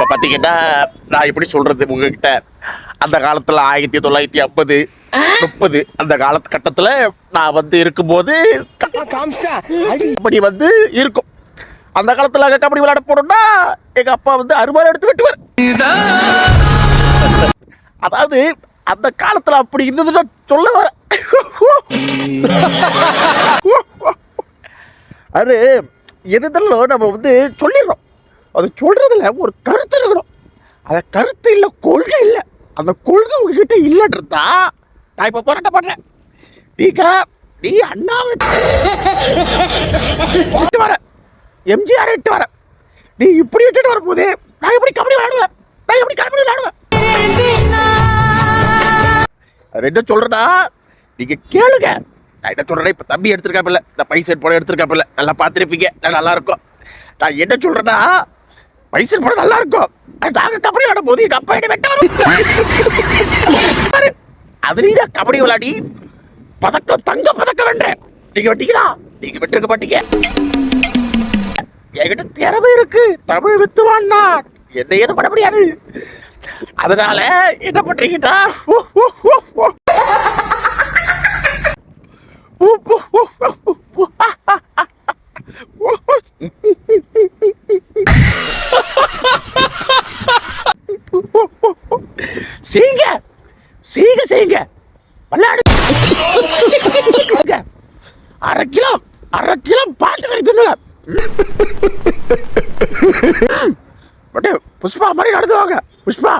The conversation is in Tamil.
இப்ப பாத்தீங்கன்னா நான் எப்படி சொல்றது உங்ககிட்ட, அந்த காலத்துல 1950 30 அந்த காலகட்டத்துல நான் வந்து இருக்கும்போது கபடி வந்து இருக்கும். அந்த காலத்துல கபடி விளையாட போனோம்னா எங்க அப்பா வந்து அருவாள் எடுத்து வெட்டுவார். அதாவது அந்த காலத்துல அப்படி இருந்ததுன்னு சொல்ல வர. அது எதுனாலும் நம்ம வந்து சொல்லிடுறோம். அது சொல்றதுல ஒரு கருத்து இருக்கணும். அந்த கருத்து இல்லை, கொள்கை இல்லை. அந்த கொள்கை உங்ககிட்ட இல்லைன்றதா நான் இப்ப போராட்டம் பண்றேன். நீ அண்ணாவை வர, எம்ஜிஆர் விட்டு வர, நீ இப்படி விட்டுட்டு வரும்போது நான் எப்படி கபடி விளையாடுவேன்? நான் எப்படி கபடி விளையாடுவேன்? ரெண்டும் சொல்றேன்னா நீங்க கேளுங்க. நான் என்ன சொல்றேன், இப்ப தம்பி எடுத்திருக்காப்பில்ல, இந்த பைசெட் போட எடுத்திருக்காப்பில்ல, நல்லா பார்த்துருப்பீங்க, நல்லா இருக்கும். நான் என்ன சொல்றேன்னா, பைசெட் போட நல்லா இருக்கும். நாங்க கபடி விளையாடும் போது எங்க அப்பா என்ன வெட்ட அதுல கபடி விளையாடி பதக்கம், தங்க பதக்கம் வென்றேன். நீங்க வெட்டிங்களா? நீங்க வெட்டிருக்க மாட்டீங்க. என்கிட்ட திறமை இருக்கு, தமிழ் வித்துவான்னா என்ன ஏதும் பண்ண முடியாது. அதனால என்ன பண்றீங்கன்னா, செய்யுங்க செய்யுங்க செய்யுங்க, விளையாடு. அரை கிலோ பாட்டு கறி தின்னுங்க. புஷ்பா மாதிரி நடத்துவாங்க. புஷ்பா